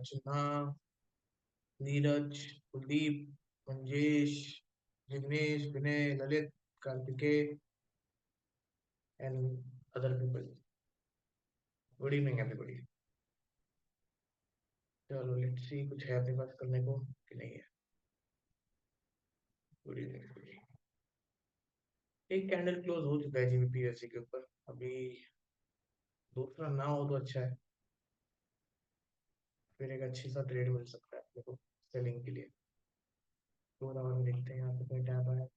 Archana, Neeraj, Kuldeep, Manjesh, Jignesh, Vinay, Lalit, Kartikeya and other people. Good evening everybody. चलो let's see कुछ है अपने पास करने को कि नहीं है। Good evening. एक कैंडल क्लोज हो चुका है जीबीपीएससी के ऊपर, अभी दूसरा ना हो तो अच्छा है, फिर एक अच्छी सा ट्रेड मिल सकता है अपने को सेलिंग के लिए। तो हम देखते हैं यहाँ पे कोई टैब है।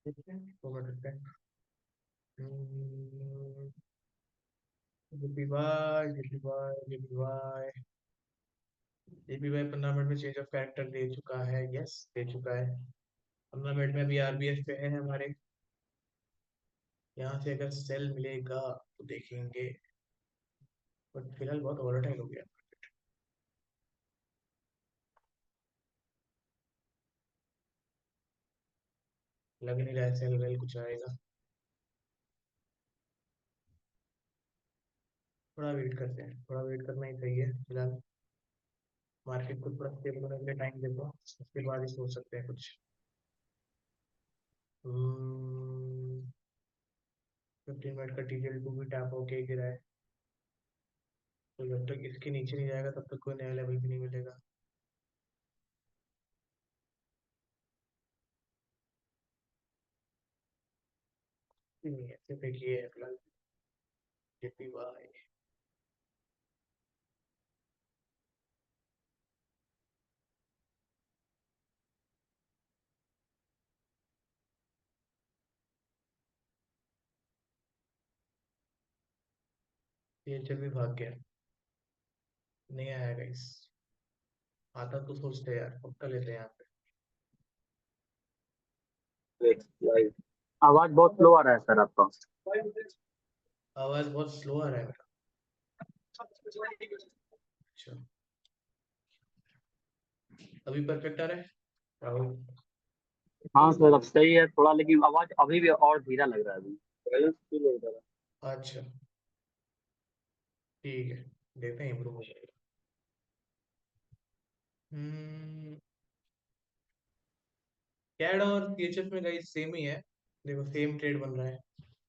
देखते हैं 2 मिनट रुकते हैं। JPY JPY JPY JPY 15 minute में चेंज ऑफ कैरेक्टर दे चुका है। यस दे चुका है। 15 मिनट में अभी आरबीएस पे है हमारे। यहाँ से अगर सेल मिलेगा तो देखेंगे, बट फिलहाल बहुत वॉलेटाइल हो गया। लग नहीं रहा है सेल वेल कुछ आएगा। थोड़ा वेट करते हैं, थोड़ा वेट करना ही सही है फिलहाल। मार्केट को थोड़ा स्टेबल होने के लिए टाइम देखो, उसके बाद ही सोच सकते हैं कुछ। 15 मिनट का टीजल टू भी टैप होके गिरा है, तो जब तक इसके नीचे नहीं जाएगा तब तक कोई नया लेवल भी नहीं मिलेगा। नहीं है, सिर्फ एक ये है फिलहाल, जेपीवाई। ये चल भी भाग गया, नहीं आया गाइस। आता तो सोचते यार, पक्का लेते हैं यहाँ लाइव आवाज बहुत स्लो आ रहा है सर आपका। पे। आवाज बहुत स्लो आ रहा है मेरा। अच्छा, अभी परफेक्ट आ रहा है राहुल? हाँ सर अब सही है थोड़ा, लेकिन आवाज अभी भी और धीरा लग रहा है अभी। बैलेंस फील हो रहा अच्छा ठीक है, देखते हैं इम्प्रूव हो जाएगा। हम्म कैड और सीएचएफ में गाइस सेम ही है, देखो सेम ट्रेड बन रहा है,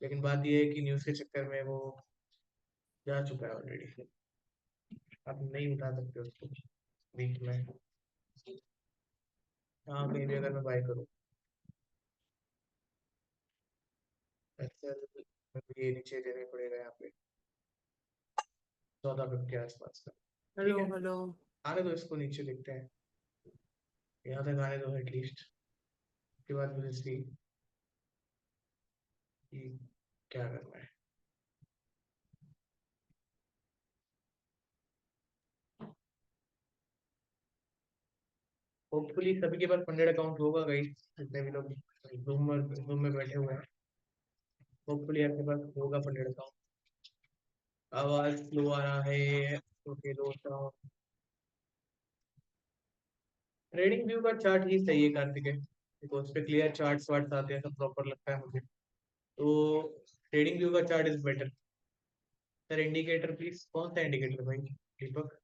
लेकिन बात ये है कि न्यूज़ के चक्कर में वो जा चुका है ऑलरेडी। आप नहीं उठा सकते उसको बीच में। हाँ कहीं भी अगर मैं बाय करूँ एक्सेल में भी ये नीचे देने पड़ेगा यहाँ पे 14 50 के आसपास का। ठीक हेलो है, हेलो। आने दो इसको, नीचे देखते हैं, यहाँ तक आने दो एटलीस्ट, उसके बाद मुझे सी कि क्या करना है। होपफुली सभी के पास फंडेड अकाउंट होगा गाइस, जितने भी लोग जूम में बैठे हुए हैं, होपफुली आपके पास होगा फंडेड अकाउंट। आवाज स्लो आ रहा है, ओके दोस्तों। ट्रेडिंग व्यू का चार्ट ही सही है कार्तिक है, देखो उस पे क्लियर चार्ट्स वार्ट्स आते हैं, सब प्रॉपर लगता है मुझे, तो ट्रेडिंग व्यू का chart is better. Sir indicator please, कौन सा इंडिकेटर भाई दीपक?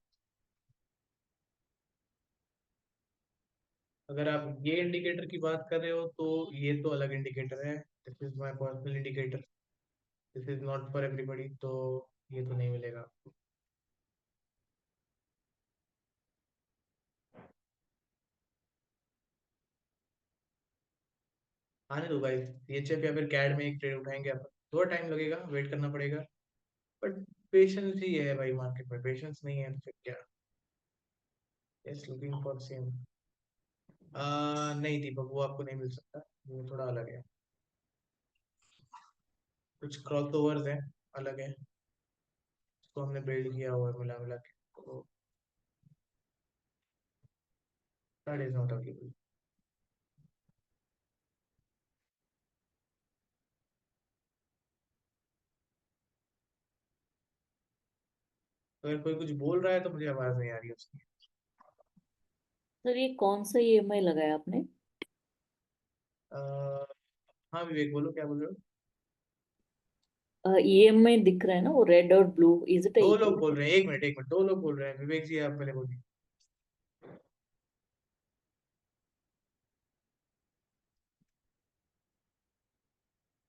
अगर आप ये इंडिकेटर की बात कर रहे हो तो ये तो अलग इंडिकेटर है, this is my personal indicator, this is not for everybody, तो ये तो नहीं मिलेगा आपको। आने दो गाइस, सीएचएफ या फिर कैड में एक ट्रेड उठाएंगे अपन, थोड़ा टाइम लगेगा, वेट करना पड़ेगा, बट पेशेंस ही है भाई मार्केट में, पेशेंस नहीं है तो फिर क्या। Yes looking for same. नहीं दीपक वो आपको नहीं मिल सकता, वो थोड़ा अलग है, कुछ क्रॉस ओवर्स है, अलग है, उसको हमने बिल्ड किया हुआ है मिला मिला के, तो That is not available. अगर कोई कुछ बोल रहा है तो मुझे आवाज नहीं आ रही है उसकी। सर ये कौन सा ईएमआई लगाया आपने? हाँ विवेक बोलो, क्या बोल रहे हो? ईएमआई दिख रहा है ना वो रेड और ब्लू, इज इट? दो लोग बोल रहे हैं, एक मिनट, दो लोग बोल रहे हैं। विवेक जी आप पहले बोलिए।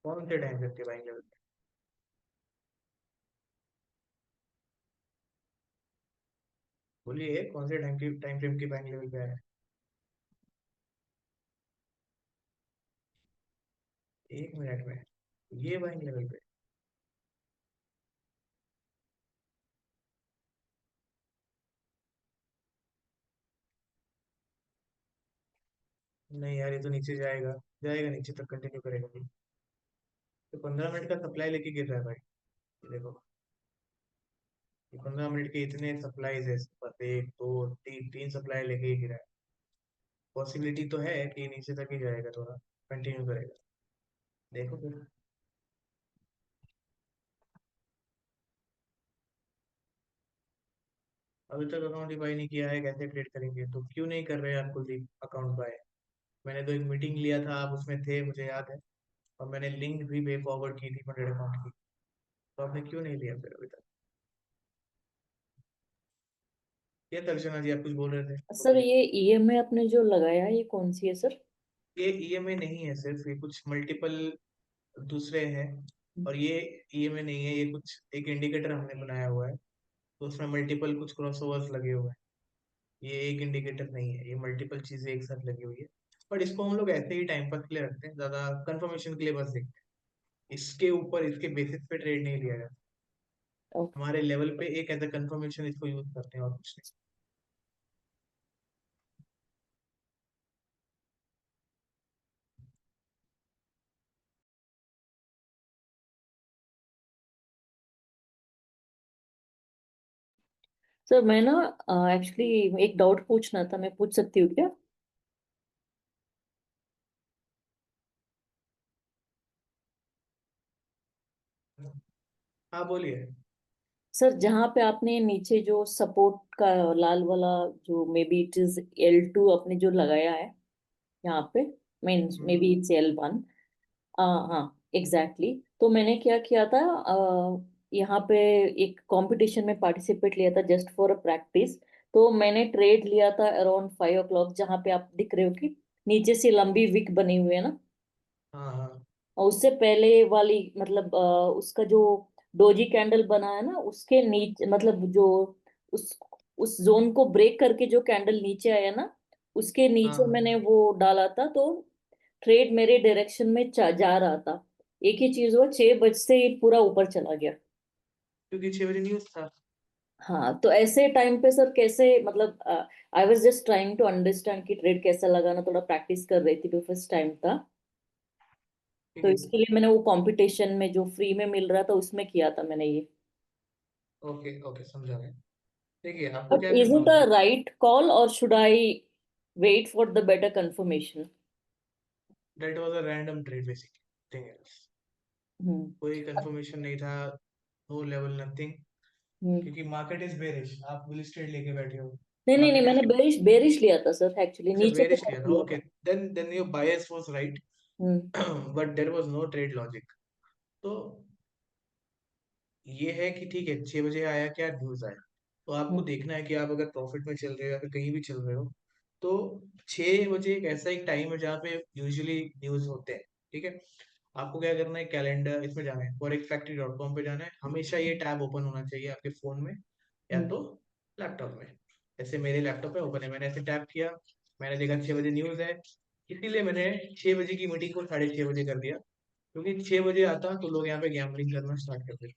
कौन से टाइम करके बाइंग लेवल पे? बोलिए कौन से टाइम फ्रेम की बाइंग लेवल पे आया है? एक मिनट में ये बाइंग लेवल पे? नहीं यार, ये तो नीचे जाएगा, जाएगा नीचे तक, कंटिन्यू करेगा नहीं। तो 15 मिनट का सप्लाई लेके गिर रहा है भाई, ये देखो। ये 15 मिनट के इतने सप्लाईज है इसके पास, एक दो तीन, तीन सप्लाई लेके ही गिरा है। पॉसिबिलिटी तो है कि नीचे तक ही जाएगा, थोड़ा कंटिन्यू करेगा, देखो फिर। अभी तक अकाउंट ही बाय नहीं किया है, कैसे ट्रेड करेंगे? तो क्यों नहीं कर रहे आप कुलदीप अकाउंट बाय? मैंने तो एक मीटिंग लिया था, आप उसमें थे मुझे याद है, और मैंने लिंक भी पे फॉरवर्ड की थी फंडेड अकाउंट की। तो आपने क्यों नहीं लिया फिर अभी तक? ये तर्जना जी आप कुछ बोल रहे थे, सर बोलिए। ये ईएमआई आपने जो लगाया है ये कौन सी है सर? ये ईएमआई नहीं है सिर्फ, ये कुछ मल्टीपल दूसरे हैं। और ये ईएमआई नहीं है, ये कुछ एक इंडिकेटर हमने बनाया हुआ है, तो उसमें मल्टीपल कुछ क्रॉसओवर्स लगे हुए हैं। ये एक इंडिकेटर नहीं है, ये मल्टीपल चीजें एक साथ लगी हुई है। बट इसको हम लोग ऐसे ही टाइम पास के लिए रखते हैं, ज्यादा कंफर्मेशन के लिए बस देखते हैं। इसके ऊपर इसके बेसिस पे ट्रेड नहीं लिया जाता। ओके हमारे लेवल पे एक एज अ कंफर्मेशन इसको यूज करते हैं, और कुछ नहीं। सर मैं ना एक्चुअली एक डाउट पूछना था, मैं पूछ सकती हूँ क्या? हाँ बोलिए। सर जहाँ पे आपने नीचे जो सपोर्ट का लाल वाला, जो may be it is L2 आपने जो लगाया है यहाँ पे, means may be hmm, it's L1। हाँ एग्जैक्टली तो मैंने क्या किया था, यहाँ पे एक कंपटीशन में पार्टिसिपेट लिया था जस्ट फॉर अ प्रैक्टिस। तो मैंने ट्रेड लिया था अराउंड 5 o'clock, जहाँ पे आप दिख रहे हो कि नीचे से लंबी विक बनी हुई है ना। हाँ हाँ और उससे पहले वाली मतलब उसका जो डोजी कैंडल बना है ना, उसके नीचे मतलब जो उस उस जोन को ब्रेक करके जो कैंडल नीचे आया ना, उसके हाँ नीचे हाँ। मैंने वो डाला था। तो ट्रेड मेरे डायरेक्शन में जा रहा था। एक ही चीज हुआ, 6 बज से ही पूरा ऊपर चला गया। क्योंकि 6 बजे न्यूज था। हाँ तो ऐसे टाइम पे सर कैसे, मतलब I was just trying to understand कि ट्रेड कैसा लगाना, थोड़ा प्रैक्टिस कर रही थी तो फर्स्ट टाइम था। ठीक तो है। इसके लिए मैंने वो कंपटीशन में जो फ्री में मिल रहा था उसमें किया था मैंने ये। ओके ओके, समझा मैं। देखिए आपको बट क्या इज करना इट होता अ है। राइट कॉल और should I wait for the better confirmation? That was a random trade basically, thing else. Hmm कोई कंफर्मेशन नहीं था, नो लेवल नथिंग। हम्म। क्योंकि मार्केट इज बेरिश, आप बुलिश ट्रेड लेके बैठे हो। नहीं नहीं नहीं, मार्केट मैंने इज, बेरिश बेरिश लिया था सर, एक्चुअली अच्छा नीचे को बेरिश लिया जाके था, लिया ओके। था। Then your bias was right. Hmm but there was no trade logic. तो ये है कि ठीक है, 6 बजे आया क्या न्यूज आया, तो आपको हम्म देखना है कि आप अगर प्रॉफिट में चल रहे हो या फिर कहीं भी चल रहे हो, तो 6 बजे एक ऐसा एक टाइम है जहाँ पे यूजुअली न्यूज होते हैं। ठीक है। आपको क्या करना है, कैलेंडर इसमें जाना है, forexfactory.com पे जाना है। हमेशा ये टैब ओपन होना चाहिए आपके फोन में या हम्म तो लैपटॉप में। जैसे मेरे लैपटॉप पे ओपन है, मैंने ऐसे टैप किया, मैंने देखा 6 बजे न्यूज है, इसीलिए मैंने 6 बजे की मीटिंग को 6:30 बजे कर दिया। क्योंकि 6 बजे आता तो लोग यहाँ पे गैम्बलिंग करना स्टार्ट कर देते,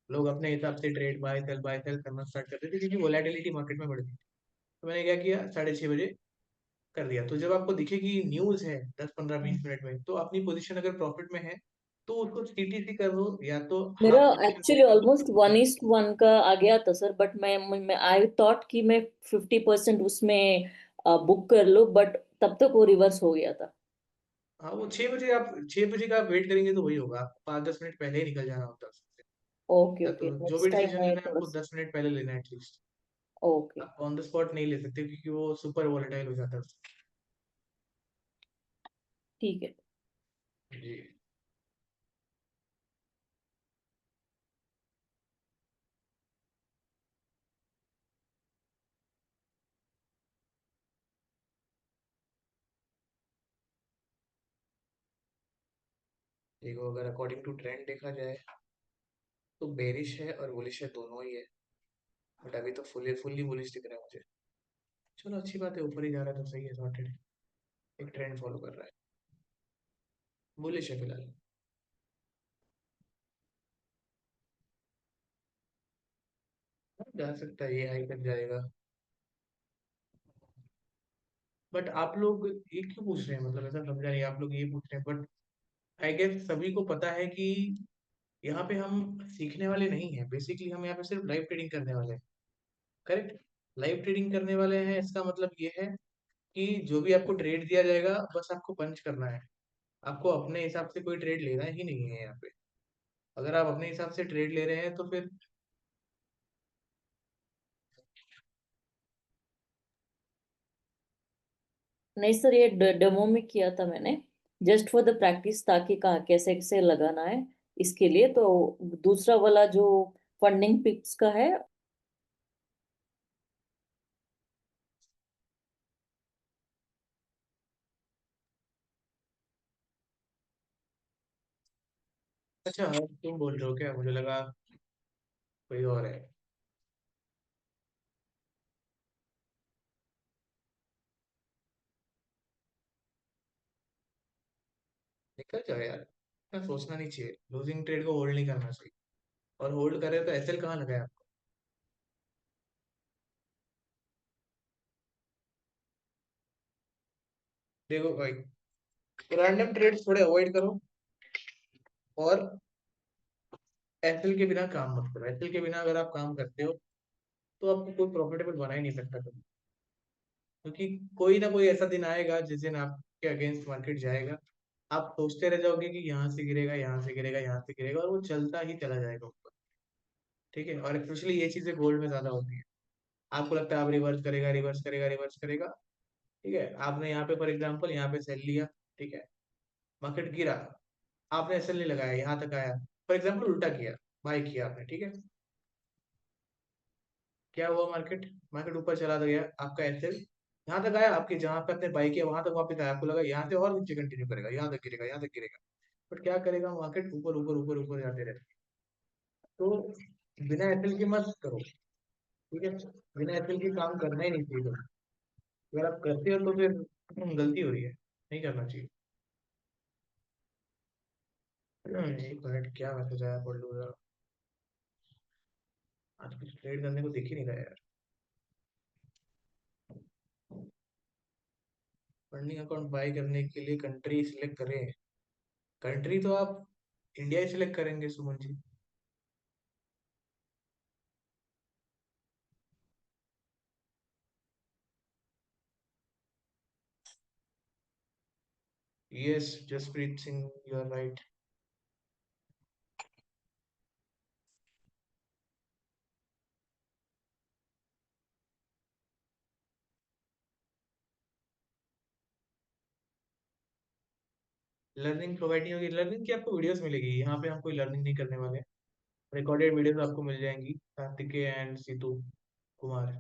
लोग अपने हिसाब से ट्रेड बाय सेल करना स्टार्ट कर देते, क्योंकि वोलेटिलिटी मार्केट में बढ़ती थी। तो मैंने क्या किया, 6:30 बजे कर दिया। तो जब आपको दिखे कि न्यूज है 10 15 20 मिनट में, तो अपनी पोजीशन अगर प्रॉफिट में है तो उसको सीटीसी कर दो, या तो मेरा हाफ पोजीशन एक्चुअली बुक कर दो। ऑलमोस्ट 1:1 का आ गया था सर, बट मैं आई थॉट कि मैं 50% उसमें बुक कर लो, बट तब तक वो रिवर्स हो गया था। हाँ, वो 6 बजे, आप 6 बजे का आप वेट करेंगे तो वही होगा, आपको 5-10 मिनट पहले ही निकल जाना होता है। ओके या ओके, तो जो भी नेक्स्ट टाइम डिसीजन मैं लेना है थोड़ा आपको 10 मिनट पहले लेना है एटलीस्ट। ओके। आप ऑन द स्पॉट नहीं ले सकते क्योंकि वो सुपर वोलेटाइल हो जाता है ठीक है। जी। देखो, अगर अकॉर्डिंग टू ट्रेंड देखा जाए तो बेरिश है और बुलिश है, दोनों ही है। बट अभी तो फुल्ली फुल्ली बुलिश दिख रहा है मुझे। चलो, अच्छी बात है, ऊपर ही जा रहा है तो सही है, सॉर्टेड। एक ट्रेंड फॉलो कर रहा है, बुलिश है फिलहाल। जा सकता है, ये हाई तक जाएगा। बट आप लोग ये क्यों पूछ रहे हैं, मतलब ऐसा समझा नहीं, आप लोग ये पूछ रहे हैं बट आई गेस सभी को पता है कि यहाँ पे हम सीखने वाले नहीं हैं, बेसिकली हम यहाँ पे सिर्फ लाइव ट्रेडिंग करने वाले हैं। करेक्ट। लाइव ट्रेडिंग करने वाले हैं, इसका मतलब ये है कि जो भी आपको ट्रेड दिया जाएगा बस आपको पंच करना है। आपको अपने हिसाब से कोई ट्रेड लेना ही नहीं है यहाँ पे। अगर आप अपने हिसाब से ट्रेड ले रहे हैं तो फिर नहीं सर, ये डेमो में किया था मैंने, जस्ट फॉर द प्रैक्टिस, ताकि कहाँ कैसे कैसे लगाना है इसके लिए। तो दूसरा वाला जो फंडिंग पिक्स का है। अच्छा, तुम बोल रहे हो क्या, मुझे लगा कोई और है। निकल जाओ यार, इतना सोचना नहीं चाहिए, लूजिंग ट्रेड को होल्ड नहीं करना चाहिए। और होल्ड करे तो एसएल कहाँ लगाया आपको। देखो भाई, रैंडम ट्रेड्स थोड़े अवॉइड करो, और एसएल के बिना काम मत करो। एसएल के बिना अगर आप काम करते हो तो आपको कोई प्रॉफिटेबल बना ही नहीं सकता कभी। क्योंकि कोई ना कोई ऐसा दिन आएगा जिस दिन आपके अगेंस्ट मार्केट जाएगा। आप सोचते रह जाओगे कि यहाँ से गिरेगा, यहाँ से गिरेगा, यहाँ से गिरेगा, और वो चलता ही चला जाएगा ऊपर। ठीक है, और स्पेशली ये चीजें गोल्ड में ज्यादा होती है। आपको लगता है आप रिवर्स करेगा, रिवर्स करेगा, रिवर्स करेगा। ठीक है, आपने यहाँ पे फॉर एग्जाम्पल यहाँ पे सेल लिया। ठीक है, मार्केट गिरा, आपने एसएल नहीं लगाया, यहाँ तक आया, फॉर एग्जाम्पल उल्टा किया, बाय किया आपने। ठीक है, क्या हुआ, मार्केट मार्केट ऊपर चला गया, आपका एसएल यहाँ तक आया, आपके जहाँ पे आपने बाई किया वहां तक वापस आया, आपको लगा यहाँ से और नीचे कंटिन्यू करेगा, यहाँ तक गिरेगा, यहाँ तक गिरेगा। बट क्या करेगा, मार्केट ऊपर ऊपर ऊपर ऊपर जाते रहते। तो बिना एसएल के मत करो। ठीक है, बिना एसएल के काम करना ही नहीं चाहिए कभी। अगर आप करते हो तो फिर गलती हो रही है, नहीं करना चाहिए। एक मिनट, क्या मैसेज आया, पढ़ लो जरा। आज कुछ ट्रेड करने को दिख ही नहीं रहा यार। फंडिंग अकाउंट बाय करने के लिए कंट्री सिलेक्ट करें। कंट्री तो आप इंडिया ही सिलेक्ट करेंगे Suman ji. Yes, Jaspreet Singh, you are right. Learning provide नहीं होगी, लर्निंग की आपको वीडियोस मिलेगी, यहाँ पे हम कोई लर्निंग नहीं करने वाले। रिकॉर्डेड वीडियोस आपको मिल जाएंगी, कार्तिकेय एंड सीतू कुमार।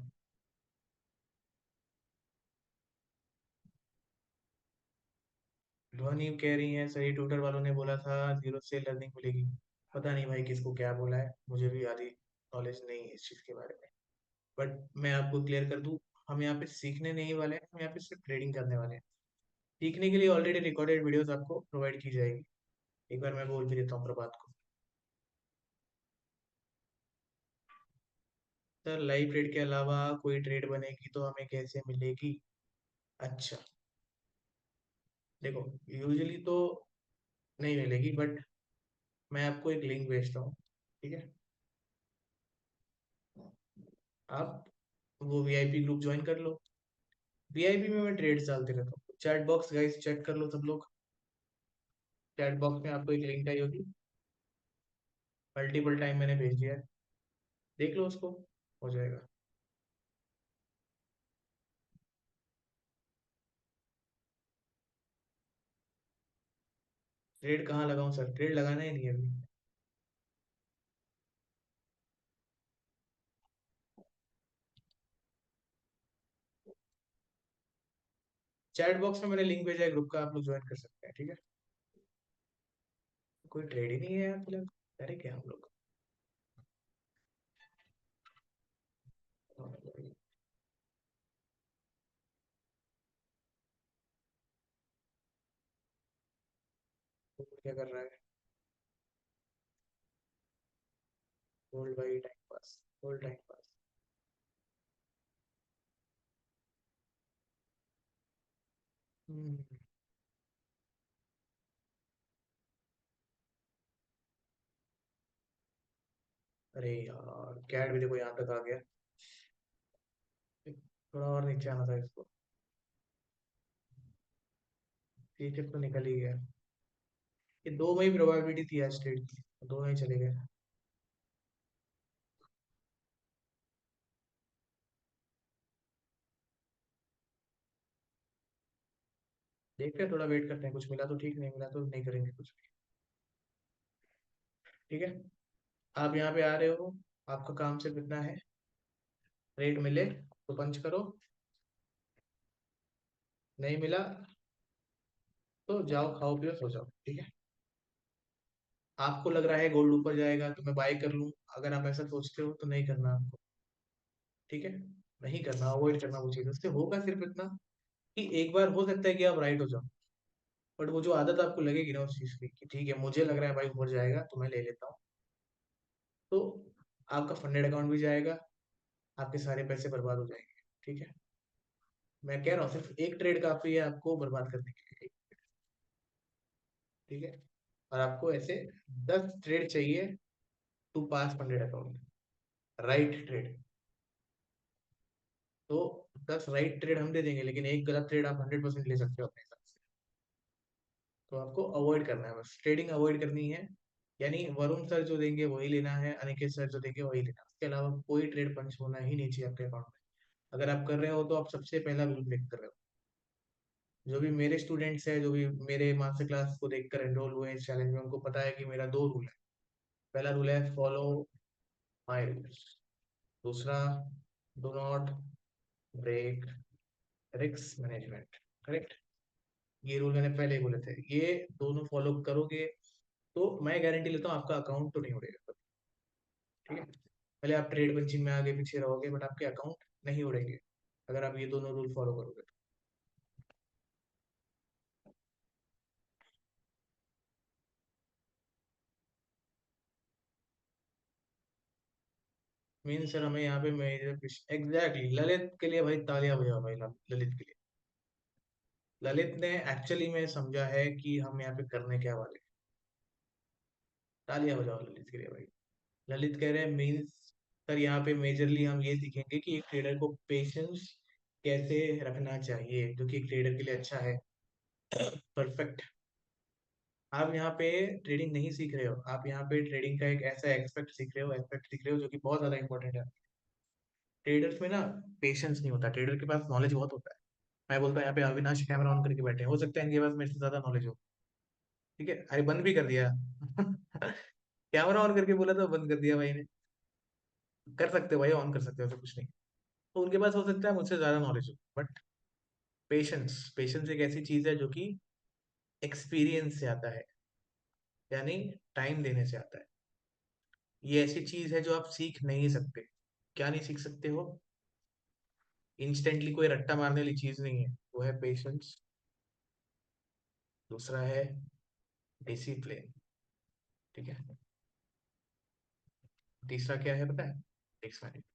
ध्वनि कह रही है सही, ट्विटर वालों ने बोला था 0 से लर्निंग मिलेगी। पता नहीं भाई किसको क्या बोला है, मुझे भी आधी नॉलेज नहीं है इस चीज़ के बारे में। बट मैं आपको क्लियर कर दूं, हम यहाँ पे सीखने नहीं वाले हैं, हम यहाँ पे सिर्फ ट्रेडिंग करने वाले हैं। सीखने के लिए ऑलरेडी रिकॉर्डेड वीडियोस आपको प्रोवाइड की जाएगी। एक बार मैं बोल भी देता हूँ प्रभात को। सर, लाइव ट्रेड के अलावा कोई ट्रेड बनेगी तो हमें कैसे मिलेगी। अच्छा, देखो, यूजुअली तो नहीं मिलेगी, बट मैं आपको एक लिंक भेजता हूँ। ठीक है, आप वो वीआईपी ग्रुप ज्वाइन कर लो। वीआईपी में मैं ट्रेड्स डालते रहता हूँ। चैट बॉक्स गाइस चेक कर लो सब लोग, चैट बॉक्स में आपको एक लिंक आई होगी, मल्टीपल टाइम मैंने भेज दिया है, देख लो उसको, हो जाएगा। ट्रेड कहाँ लगाऊं सर, ट्रेड लगाना ही नहीं है अभी। चैट बॉक्स में मैंने लिंक भेजा है ग्रुप का, आप लोग ज्वाइन कर सकते हैं, ठीक है। कोई ट्रेड ही नहीं है यार फिलहाल, अरे क्या हम लोग, क्या कर रहा है, गोल्ड भाई time pass, gold time pass. Hmm, अरे यार कैट भी देखो यहाँ तक आ गया, थोड़ा और नीचे आना था इसको, पीछे तो निकल ही गया। ये दो में ही प्रोबेबिलिटी थी आज ट्रेड की, दो में ही चले गए। देखते हैं, थोड़ा वेट करते हैं, कुछ मिला तो ठीक, नहीं मिला तो नहीं करेंगे कुछ भी, ठीक है। आप यहाँ पे आ रहे हो, आपका काम सिर्फ इतना है, रेट मिले तो पंच करो, नहीं मिला तो जाओ खाओ पियो सो जाओ, ठीक है। आपको लग रहा है गोल्ड ऊपर जाएगा तो मैं बाय कर लूं, अगर आप ऐसा सोचते हो तो नहीं करना आपको, ठीक है। नहीं करना, अवॉइड करना वो चीज, उससे होगा सिर्फ इतना कि एक बार हो सकता है कि आप राइट हो जाओ, बट वो जो आदत आपको लगेगी ना उस चीज की कि ठीक है मुझे लग रहा है भाई ऊपर जाएगा तो मैं ले लेता हूँ, तो आपका फंडेड अकाउंट भी जाएगा, आपके सारे पैसे बर्बाद हो जाएंगे, ठीक है। मैं कह रहा हूँ सिर्फ एक ट्रेड काफी है आपको बर्बाद करने के लिए, ठीक है। और आपको ऐसे 10 ट्रेड चाहिए to pass funded account, right trade. तो 10 राइट ट्रेड हम दे देंगे, लेकिन एक गलत ट्रेड आप 100% ले सकते हो अपने हिसाब से, तो आपको अवॉइड करना है, बस ट्रेडिंग अवॉइड करनी है। यानी वरुण सर जो देंगे वही लेना है, अनिकेत सर जो देंगे वही लेना है, उसके अलावा कोई ट्रेड पंच होना ही नहीं चाहिए आपके अकाउंट में। अगर आप कर रहे हो तो आप सबसे पहला रूल ब्रेक कर रहे हो। जो भी मेरे स्टूडेंट्स हैं, जो भी मेरे मास्टर क्लास को देखकर एनरोल हुए इस चैलेंज में, उनको पता है कि मेरा दो रूल है। पहला रूल है फॉलो माय रूल्स, दूसरा do not break risk management, correct. ये रूल मैंने पहले ही बोले थे, ये दोनों फॉलो करोगे तो मैं गारंटी लेता हूँ आपका अकाउंट तो नहीं उड़ेगा, ठीक है। पहले आप ट्रेड बंचिंग में आगे पीछे रहोगे बट आपके अकाउंट नहीं उड़ेंगे अगर आप ये दोनों रूल फॉलो करोगे तो। मीन सर हमें यहाँ पे मेजर एग्जैक्टली ललित के लिए भाई तालियां बजाओ भाई, ललित के लिए। ललित ने एक्चुअली में समझा है कि हम यहाँ पे करने क्या वाले हैं। तालियां बजाओ ललित के लिए भाई। ललित कह रहे हैं मीन्स सर यहाँ पे मेजरली हम ये सीखेंगे कि एक ट्रेडर को पेशेंस कैसे रखना चाहिए, जो कि एक ट्रेडर के लिए अच्छा है। परफेक्ट। आप यहाँ पे ट्रेडिंग नहीं सीख रहे हो, आप यहाँ पे ट्रेडिंग का एक ऐसा एक्सपेक्ट सीख रहे हो, एक्सपेक्ट सीख रहे हो जो कि बहुत ज्यादा इंपॉर्टेंट है। ट्रेडर्स में ना पेशेंस नहीं होता, ट्रेडर के पास नॉलेज बहुत होता है। मैं बोलता हूँ यहाँ पे अविनाश कैमरा ऑन करके बैठे हैं, हो सकता है इनके पास मेरे से ज्यादा नॉलेज हो, ठीक है। अरे बंद भी कर दिया कैमरा ऑन करके बोला तो बंद कर दिया भाई ने। कर सकते हो भाई, ऑन कर सकते हो, ऐसा कुछ नहीं। तो उनके पास हो सकता है मुझसे ज्यादा नॉलेज हो, बट पेशेंस, पेशेंस एक ऐसी चीज है जो कि एक्सपीरियंस से आता है, यानी टाइम देने से आता है। ये ऐसी चीज है जो आप सीख नहीं सकते। क्या नहीं सीख सकते हो? इंस्टेंटली कोई रट्टा मारने वाली चीज नहीं है, वो है पेशेंस। दूसरा है डिसिप्लिन, ठीक है। तीसरा क्या है पता है? Risk management.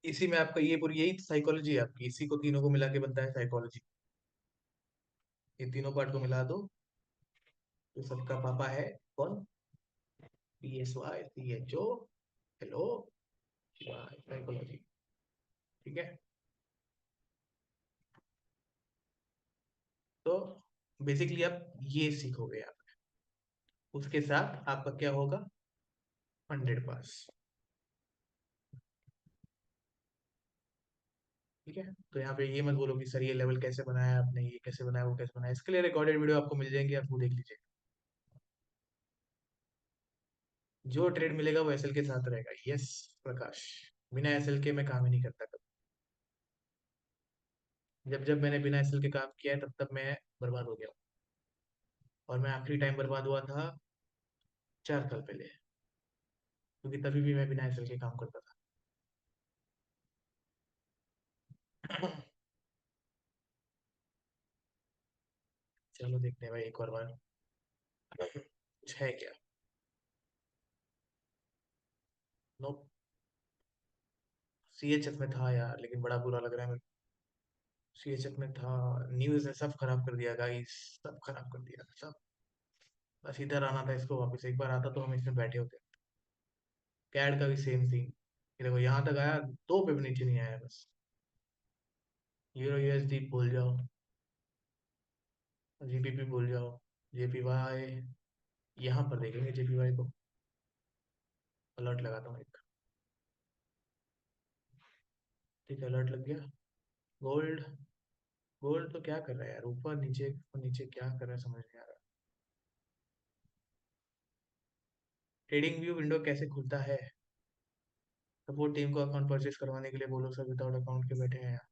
इसी में आपका ये पूरी यही साइकोलॉजी है आपकी, इसी को तीनों को मिला के बनता है साइकोलॉजी। ये तीनों पार्ट को मिला दो तो सबका पापा है कौन? PSY CHO, hello, psychology. ठीक है, तो बेसिकली आप ये सीखोगे आप, उसके साथ आपका क्या होगा, 100 पास। ठीक है, तो यहाँ पे ये मत बोलो कि सर ये लेवल कैसे बनाया आपने, ये कैसे बनाया, वो कैसे बनाया। इसके लिए रिकॉर्डेड वीडियो आपको मिल जाएंगे, आप वो देख लीजिए। जो ट्रेड मिलेगा वो एसएल के साथ रहेगा। यस प्रकाश, बिना एसएल के मैं काम ही नहीं करता कभी। जब जब मैंने बिना एसएल के काम किया है तब तब मैं बर्बाद हो गया हूँ। और मैं आखिरी टाइम बर्बाद हुआ था 4 साल पहले, क्योंकि तभी भी मैं बिना एसएल के काम करता था। चलो देखते हैं भाई एक और बार, कुछ है क्या। नो, सीएचएफ में था यार, लेकिन बड़ा बुरा लग रहा है मेरे को। सीएचएफ में था, न्यूज़ ने सब खराब कर दिया गाइस, सब खराब कर दिया सब। बस इधर आना था इसको वापस, एक बार आता तो हम इसमें बैठे होते। कैड का भी सेम सीन, ये देखो यहाँ तक आया, 2 पे भी नीचे नहीं आया बस। यूरो यूएसडी भूल जाओ, जीबीपी भूल जाओ, जेपीवाई, यहाँ पर देखेंगे जेपीवाई को। अलर्ट लगाता हूँ एक, ठीक है अलर्ट लग गया। गोल्ड, गोल्ड तो क्या कर रहा है यार, ऊपर नीचे नीचे क्या कर रहा है समझ नहीं आ रहा। ट्रेडिंग व्यू विंडो कैसे खुलता है, सपोर्ट टीम को अकाउंट परचेज करवाने के लिए बोलो सर, विदाउट अकाउंट के बैठे हैं यहाँ।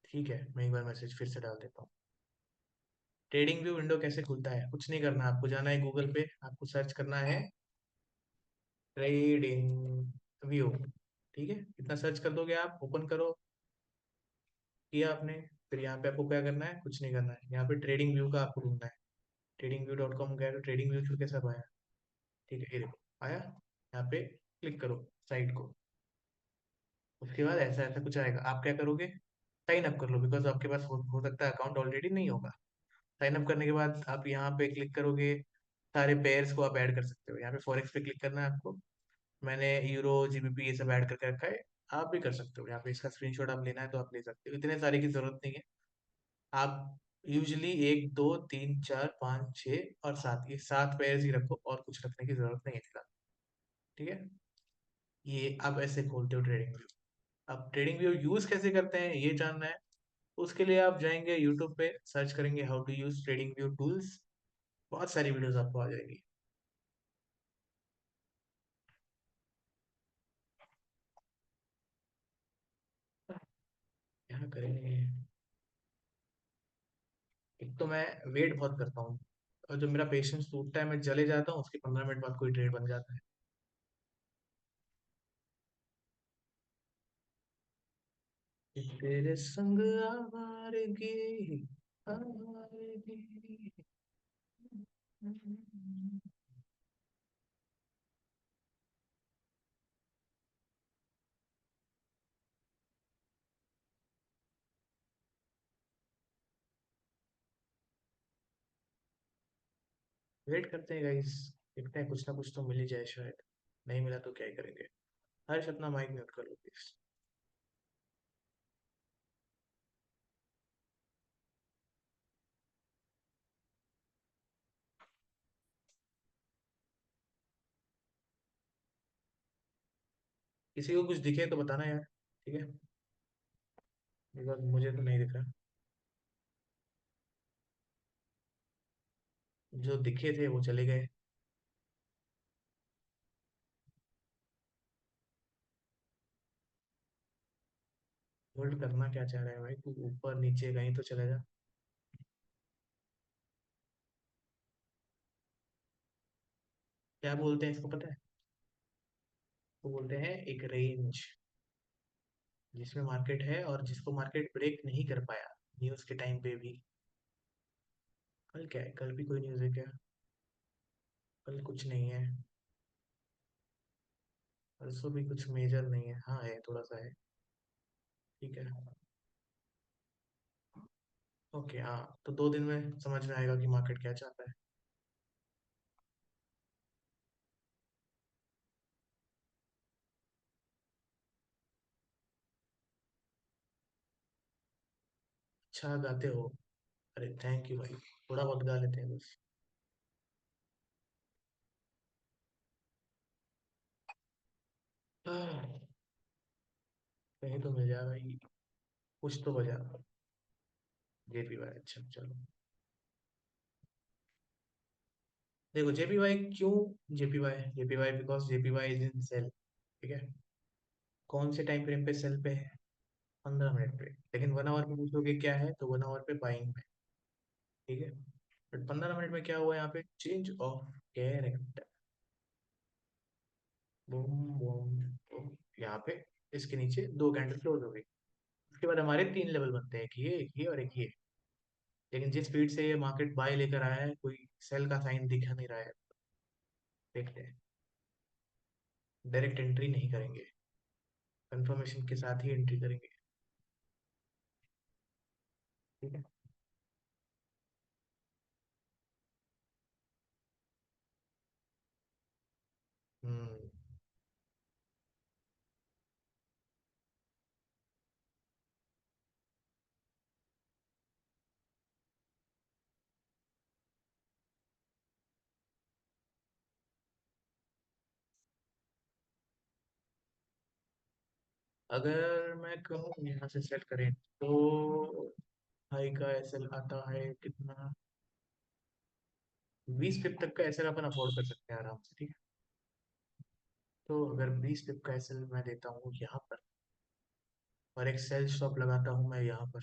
ठीक है, मैं एक बार मैसेज फिर से डाल देता हूँ। ट्रेडिंग व्यू विंडो कैसे खुलता है, कुछ नहीं करना, आपको जाना है गूगल पे, आपको सर्च करना है ट्रेडिंग व्यू। ठीक है, इतना सर्च कर दोगे आप, ओपन करो, किया आपने, फिर यहाँ पे आपको क्या करना है, कुछ नहीं करना है, यहाँ पे ट्रेडिंग व्यू का आपको ढूंढना है। ट्रेडिंग व्यू डॉट कॉम गया तो ट्रेडिंग व्यू चुन के सब आया। ठीक है, ये देखो आया, यहाँ पे क्लिक करो साइट को। उसके बाद ऐसा ऐसा कुछ आएगा, आप क्या करोगे, साइन अप कर लो, बिकॉज आपके पास हो सकता है अकाउंट ऑलरेडी नहीं होगा। साइन अप करने के बाद आप यहाँ पे क्लिक करोगे, सारे पेयर्स को आप ऐड कर सकते हो। यहाँ पे फॉरेक्स पे क्लिक करना है आपको, मैंने यूरो जीबीपी ये सब ऐड करके रखा है, आप भी कर सकते हो। यहाँ पे इसका स्क्रीनशॉट आप लेना है तो आप ले सकते हो, इतने सारे की जरूरत नहीं है। आप यूजली 1 2 3 4 5 6 और 7, ये 7 पेयर्स ही रखो, और कुछ रखने की जरूरत नहीं है फिलहाल। ठीक है, ये आप ऐसे खोलते हो ट्रेडिंग व्यू। अब ट्रेडिंग व्यू यूज कैसे करते हैं ये जानना है, उसके लिए आप जाएंगे यूट्यूब पे, सर्च करेंगे how to use trading view tools, बहुत सारी वीडियोस आपको आ जाएगी। क्या करेंगे, एक तो मैं वेट बहुत करता हूँ, और जब मेरा पेशेंस टूटता है मैं चले जाता हूँ, उसके 15 मिनट बाद कोई ट्रेड बन जाता है। कि तेरे संग आवारगी, आवारगी। वेट करते हैं गाइस, देखते हैं कुछ ना कुछ तो मिल ही जाए शायद, नहीं मिला तो क्या ही करेंगे। हर्ष अपना माइक म्यूट कर लो प्लीज। किसी को कुछ दिखे तो बताना यार, ठीक है, बिकॉज मुझे तो नहीं दिख रहा। जो दिखे थे वो चले गए। होल्ड करना क्या चाह रहा है भाई तू, ऊपर नीचे कहीं तो चले जा। क्या बोलते हैं इसको पता है, वो बोलते हैं एक रेंज, जिसमें मार्केट है और जिसको मार्केट ब्रेक नहीं कर पाया न्यूज के टाइम पे भी। कल क्या है, कल भी कोई न्यूज है क्या, कल कुछ नहीं है, परसों भी कुछ मेजर नहीं है, हाँ है थोड़ा सा है। ठीक है, ओके हाँ, तो 2 दिन में समझ में आएगा कि मार्केट क्या चाहता है। अच्छा गाते हो। अरे थैंक यू भाई, थोड़ा बहुत गा लेते हैं बस। आह, कहीं तो मिल जाए भाई, कुछ तो बजा। जेपी भाई, अच्छा चलो। देखो जेपी भाई क्यों, जेपी भाई बिकॉज जेपी भाई इज इन सेल, ठीक है। कौन से टाइम फ्रेम पे सेल पे है? 15 मिनट पे। लेकिन 1 आवर पे पूछोगे क्या है, तो 1 आवर पे बाइंग में, ठीक है। बट 15 मिनट में क्या हुआ यहाँ पे, change of character. Boom boom boom. यहाँ पे इसके नीचे 2 कैंडल क्लोज हो गई। उसके बाद हमारे 3 लेवल बनते हैं, एक ये और एक ये। लेकिन जिस स्पीड से ये मार्केट बाय लेकर आया है, कोई सेल का साइन दिखा नहीं रहा है। देखते हैं, डायरेक्ट एंट्री नहीं करेंगे, कंफर्मेशन के साथ ही एंट्री करेंगे, ठीक है। हम्म। अगर मैं कहूँ यहाँ से सेट करें, तो हाई का एसएल आता है कितना, 20 पिप तक का एसएल अपन अफोर्ड कर सकते हैं आराम से, ठीक है। तो अगर 20 पिप का एसएल मैं देता हूँ यहाँ पर, और एक सेल स्टॉप लगाता हूँ मैं यहाँ पर,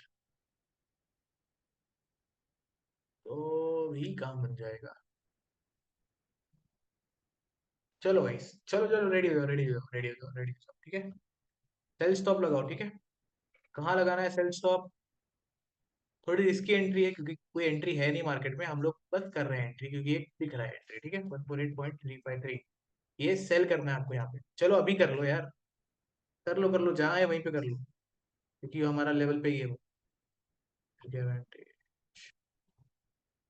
तो भी काम बन जाएगा। चलो भाई, चलो चलो, रेडी हो जाओ, रेडी हो जाओ, रेडी हो जाओ, रेडी हो जाओ, ठीक है। सेल स्टॉप लगाओ, ठीक है। कहाँ लगाना है सेल स्टॉप? थोड़ी रिस्की एंट्री है, क्योंकि कोई एंट्री है नहीं मार्केट में, हम लोग बस कर रहे हैं एंट्री, क्योंकि ये दिख रहा है एंट्री, ठीक है, 148.353। ये सेल करना है आपको यहाँ पे। चलो अभी कर लो यार, कर लो, जहाँ है वहीं पे कर लो, क्योंकि हमारा लेवल पे ही है वो, ठीक है।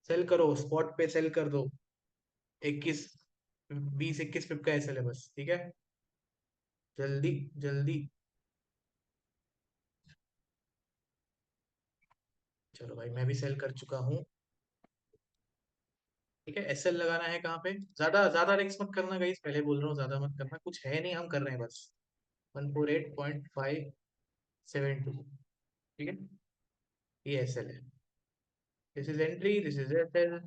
सेल करो, स्पॉट पे सेल कर दो। 21 20 21 पिप का एसएल है बस, ठीक है। जल्दी जल्दी। चलो भाई, मैं भी सेल कर चुका हूँ, ठीक है। एसएल लगाना है कहाँ पे, ज्यादा ज्यादा रिस्क मत करना गाइस, पहले बोल रहा हूँ, ज्यादा मत करना, कुछ है नहीं, हम कर रहे हैं बस। 148.572, ठीक है। ये एसएल है, this is entry, this is SL,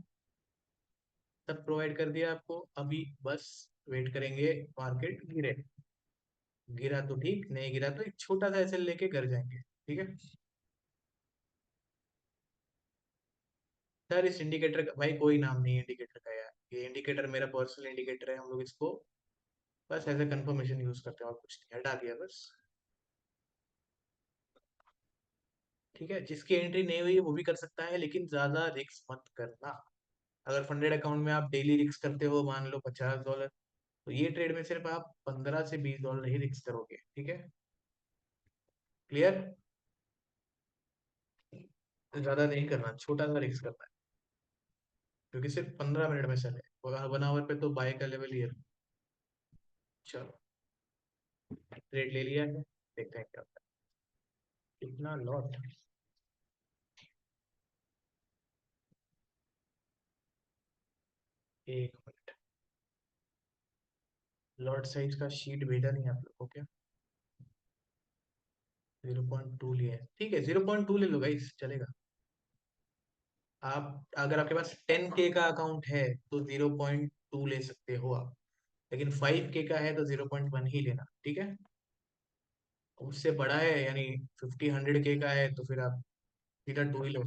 सब प्रोवाइड कर दिया आपको। अभी बस वेट करेंगे, मार्केट गिरे। गिरा तो ठीक, नहीं गिरा तो एक छोटा सा एसएल लेके घर जाएंगे, ठीक है। सर इस इंडिकेटर का भाई कोई नाम नहीं है इंडिकेटर का यार, ये इंडिकेटर मेरा पर्सनल इंडिकेटर है, हम लोग इसको बस एज ए कंफर्मेशन यूज करते हैं, और कुछ नहीं, हटा दिया बस, ठीक है। जिसकी एंट्री नहीं हुई है वो भी कर सकता है, लेकिन ज्यादा रिस्क मत करना। अगर फंडेड अकाउंट में आप डेली रिस्क करते हो, मान लो $50, तो ये ट्रेड में सिर्फ आप $15 से $20 ही रिस्क करोगे, ठीक है। क्लियर? ज्यादा नहीं करना, छोटा सा रिस्क करना है, क्योंकि सिर्फ 15 मिनट में चले, 1 आवर पे तो बाय का लेवल ही है। चलो, ट्रेड ले लिया है, देखते हैं क्या होता है, कितना लॉट। एक मिनट, लॉट साइज का शीट भेजा नहीं आप लोग को क्या? 0.2 लिया है, ठीक है, 0.2 ले लो गाइस, चलेगा। आप अगर आपके पास 10K का अकाउंट है, तो 0.2 ले सकते हो आप। लेकिन 5K का है तो 0.1 ही लेना, ठीक है। उससे बड़ा है, यानी 50 100K का है, तो फिर आप सीधा 2 ही लो।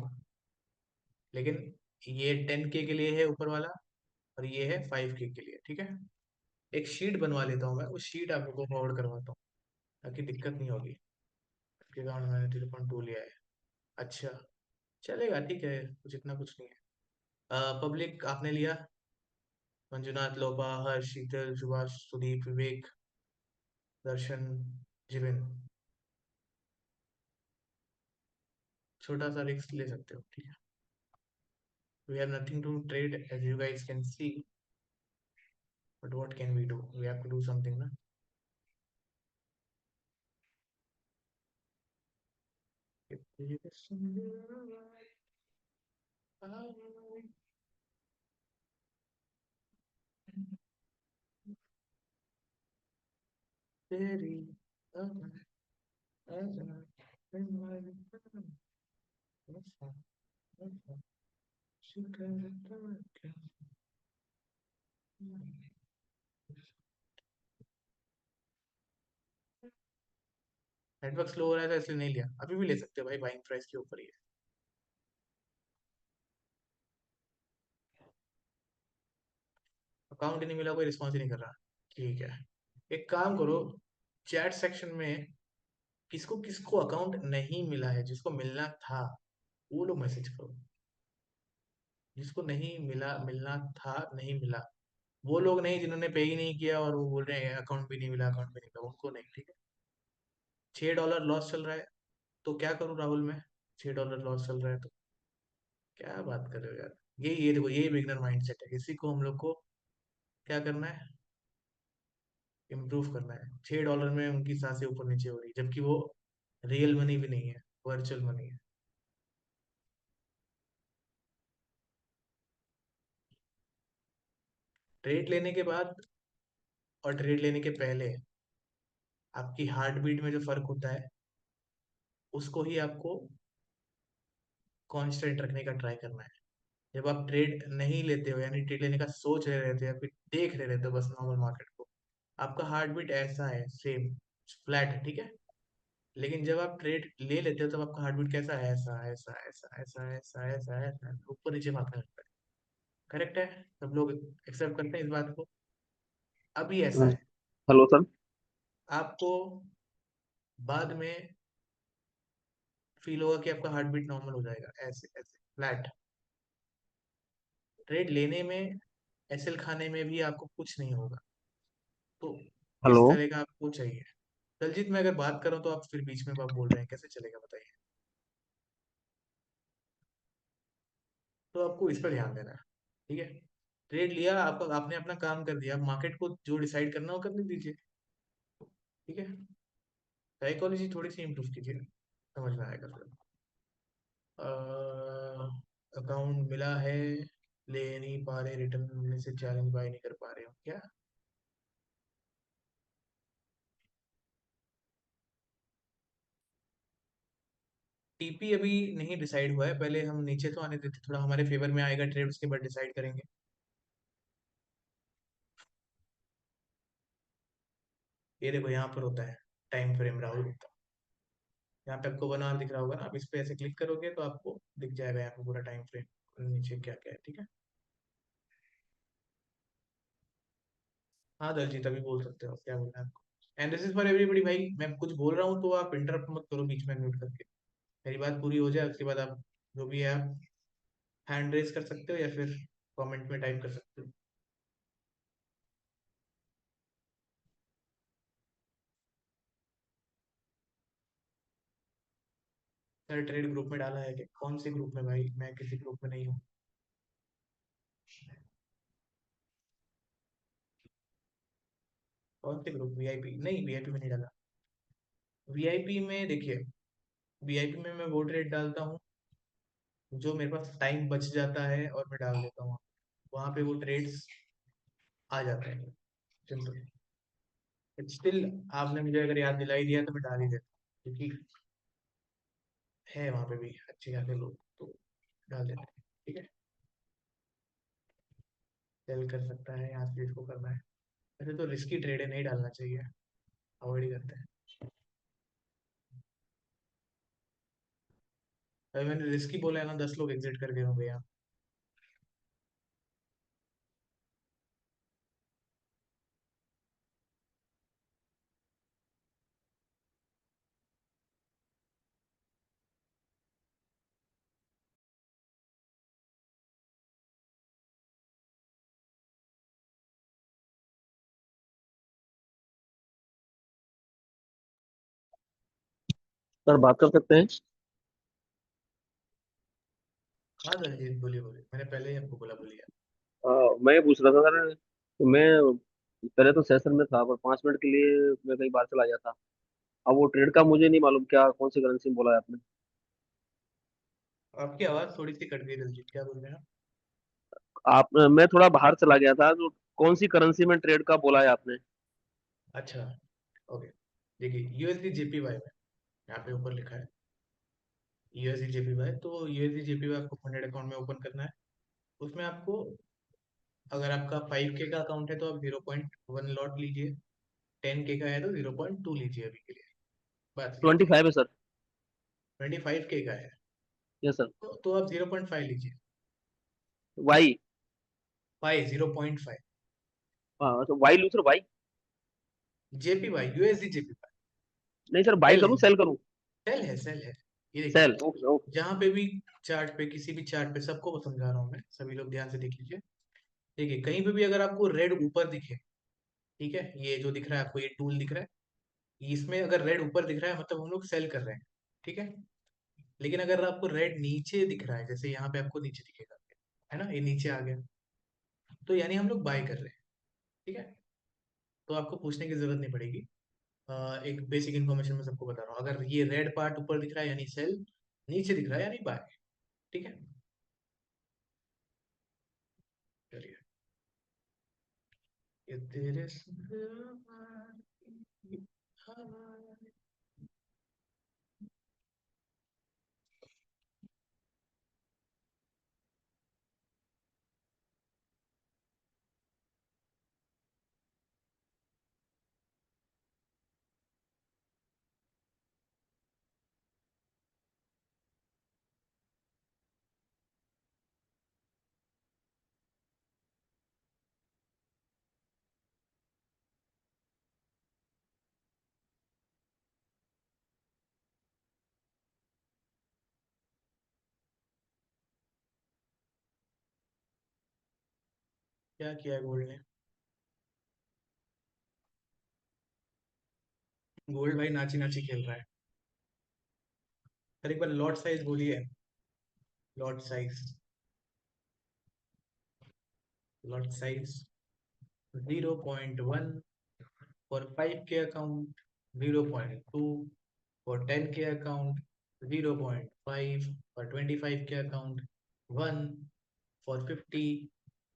लेकिन ये 10K के लिए है ऊपर वाला, और ये है 5K के लिए, ठीक है। एक शीट बनवा लेता हूँ मैं, उस शीट आप लोग को फॉरवर्ड करवाता हूँ, ताकि दिक्कत नहीं होगी। उसके कारण मैंने 0.2 लिया है। अच्छा, चलेगा, ठीक है, कुछ इतना कुछ नहीं है। पब्लिक आपने लिया, मंजुनाथ, लोपा, हर्ष, शीतल, सुभाष, सुदीप, विवेक, दर्शन, जिविन। छोटा सा रिस्क ले सकते हो, ठीक है। We have nothing to trade, as you guys can see, but what can we do? We have to do something, na? तेरी नेटवर्क स्लो हो रहा था इसलिए नहीं लिया, अभी भी ले सकते हो भाई, बाइंग प्राइस के ऊपर ही है। अकाउंट ही नहीं मिला, कोई रिस्पॉन्स ही नहीं कर रहा। ठीक है, एक काम करो, चैट सेक्शन में किसको किसको अकाउंट नहीं मिला है, जिसको मिलना था वो लोग मैसेज करो। जिसको नहीं मिला, मिलना था नहीं मिला, वो लोग नहीं जिन्होंने पे ही नहीं किया और वो बोल रहे हैं अकाउंट भी नहीं मिला, अकाउंट भी नहीं मिला, उनको नहीं। ठीक है, $6 लॉस चल रहा है, तो क्या करूं राहुल मैं? $6 लॉस चल रहा है तो क्या बात कर रहे हो यार? ये देखो, ये बिगनर माइंडसेट है, इसी को हम लोग को क्या करना है, इम्प्रूव करना है। $6 में उनकी सांसें ऊपर नीचे हो रही, जबकि वो रियल मनी भी नहीं है, वर्चुअल मनी है। ट्रेड लेने के बाद और ट्रेड लेने के पहले आपकी हार्ट बीट में जो फर्क होता है, उसको ही आपको कांस्टेंट रखने का ट्राई करना है। जब आप ट्रेड नहीं लेते हो, यानी ट्रेड लेने का सोच रहे रहते हो या फिर देख रहे रहते हो बस नॉर्मल मार्केट को, आपका हार्ट बीट ऐसा है, सेम फ्लैट है, ठीक है। लेकिन जब आप ट्रेड ले लेते हो तब आपका हार्ट बीट कैसा है, ऐसा ऐसा ऐसा ऐसा ऐसा ऐसा ऐसा, ऊपर नीचे भागने लगता है। करेक्ट है, सब लोग एक्सेप्ट करते हैं इस बात को। अभी ऐसा है, हेलो सर। आपको बाद में फील होगा कि आपका हार्ट बीट नॉर्मल हो जाएगा, ऐसे ऐसे फ्लैट। ट्रेड लेने में, एसएल खाने में भी आपको कुछ नहीं होगा, तो हेलो। इस तरह का आपको चाहिए। दलजीत, मैं अगर बात करूं तो आप फिर बीच में आप बोल रहे हैं, कैसे चलेगा बताइए? तो आपको इस पर ध्यान देना है, ठीक है। ट्रेड लिया, आपका आपने अपना काम कर दिया, मार्केट को जो डिसाइड करना हो करने दीजिए, ठीक है। साइकोलॉजी थोड़ी सी इंप्रूव कीजिए, समझ में आएगा फिर। अकाउंट मिला है, ले नहीं पा रहे, रिटर्न मिलने से चैलेंज बाय नहीं कर पा रहे हो क्या? टीपी अभी नहीं डिसाइड हुआ है, पहले हम नीचे तो आने देते, थोड़ा हमारे फेवर में आएगा ट्रेड, उसके बाद डिसाइड करेंगे। ये देखो यहाँ पर होता है टाइम फ्रेम राहुल, यहाँ पे आपको 1 आवर दिख रहा होगा ना, आप इस पे ऐसे क्लिक करोगे तो आपको दिख जाएगा यहाँ पे पूरा टाइम फ्रेम, नीचे क्या क्या है, ठीक है। हाँ दलजीत, अभी बोल सकते हो, क्या बोलना है आपको? And this is for everybody भाई, मैं कुछ बोल रहा हूँ तो आप इंटरप्ट मत करो बीच में म्यूट करके, मेरी बात पूरी हो जाए उसके बाद आप जो भी है आप हैंड रेज कर सकते हो या फिर कमेंट में टाइप कर सकते हो। सर ट्रेड ग्रुप में डाला है कि कौन से ग्रुप में भाई? मैं किसी ग्रुप में नहीं हूँ। कौन से ग्रुप? वीआईपी नहीं, वीआईपी में नहीं डाला। वीआईपी में देखिए, वीआईपी में मैं वो ट्रेड डालता हूँ जो मेरे पास टाइम बच जाता है और मैं डाल देता हूँ, वहां पे वो ट्रेड्स आ जाते हैं, सिंपल। स्टिल आपने मुझे अगर याद दिलाई दिया तो मैं डाल ही देता हूँ, क्योंकि है वहां पे भी अच्छे खासे लोग, तो डाल देते हैं, ठीक है। सेल कर सकता है, यहाँ से इसको करना है। वैसे तो रिस्की ट्रेड है, नहीं डालना चाहिए, अवॉइड ही करते हैं। अभी मैंने रिस्की बोला है ना, 10 लोग एग्जिट कर गए होंगे यहाँ। सर बात कर सकते हैं? हाँ दलजीत, बोलिए बोलिए, मैंने पहले ही आपको बोला, बोलिए। मैं ये पूछ रहा था सर कि मैं पहले तो सेशन में था, पर 5 मिनट के लिए मैं कहीं बाहर चला गया था। अब वो ट्रेड का मुझे नहीं मालूम क्या कौन सी करेंसी में बोला है आपने। आपकी आवाज थोड़ी सी कट गई दिलजीत, क्या बोल रहे हैं आप मैं थोड़ा बाहर चला गया था, तो कौन सी करेंसी में ट्रेड का बोला है आपने? आप? अच्छा, ओके। देखिए यूएसडी जेपीवाई में यहाँ पे ऊपर लिखा है यूएसडी जेपीवाई। तो यूएसडी जेपीवाई आपको फंडेड अकाउंट में ओपन करना है। उसमें आपको, अगर आपका 5K का अकाउंट है तो आप 0.1 लॉट लीजिए, 10K का है तो 0.2 लीजिए अभी के लिए, बस इतना ही। 25 है सर। 25K का है यस सर। तो आप 0.5 लीजिए। वाई। 0.5 हाँ तो वाई लूँ सर, वाई? JPY, USD JPY. नहीं सर, बाई सेल करूँ है, सेल करूँ? सेल है, सेल है। ये देखिए, सेल, ओके ओके। जहाँ पे भी चार्ट पे, किसी भी चार्ट पे, सबको समझा रहा हूँ मैं, सभी लोग ध्यान से देख लीजिए। देखिए कहीं पे भी अगर आपको रेड ऊपर दिखे, ठीक है, ये जो दिख रहा है आपको, ये टूल दिख रहा है, इसमें अगर रेड ऊपर दिख रहा है मतलब हम लोग सेल कर रहे हैं, ठीक है। लेकिन अगर आपको रेड नीचे दिख रहा है, जैसे यहाँ पे आपको नीचे दिखेगा, है ना, ये नीचे आ गया, तो यानी हम लोग बाय कर रहे हैं, ठीक है। तो आपको पूछने की जरूरत नहीं पड़ेगी। एक बेसिक इन्फॉर्मेशन मैं सबको बता रहा हूँ, अगर ये रेड पार्ट ऊपर दिख रहा है यानी सेल, नीचे दिख रहा है यानी बाय, ठीक है। चलिए, ये तेरे संग हमारी हवा। क्या किया है गोल्ड ने? गोल्ड भाई नाची नाची खेल रहा है। सर एक बार लॉट साइज बोलिए, lot size, lot size 0.1 for 5K account, 0.2 for 10K account, 0.5 for 25K account, 1 for 50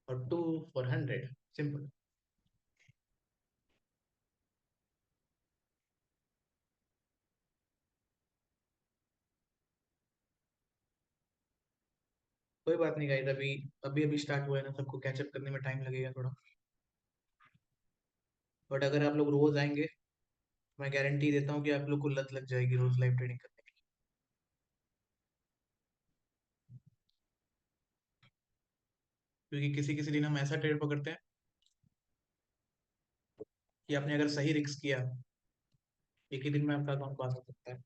और 2 फॉर 100। सिंपल। कोई बात नहीं गाइस, अभी अभी अभी स्टार्ट हुआ है ना, सबको कैचअप करने में टाइम लगेगा थोड़ा। बट अगर आप लोग रोज आएंगे, मैं गारंटी देता हूँ कि आप लोग को लत लग जाएगी रोज लाइव ट्रेडिंग करने की। क्योंकि किसी किसी दिन हम ऐसा ट्रेड पकड़ते हैं कि आपने अगर सही रिस्क किया, एक ही दिन में आपका अकाउंट पास हो सकता है।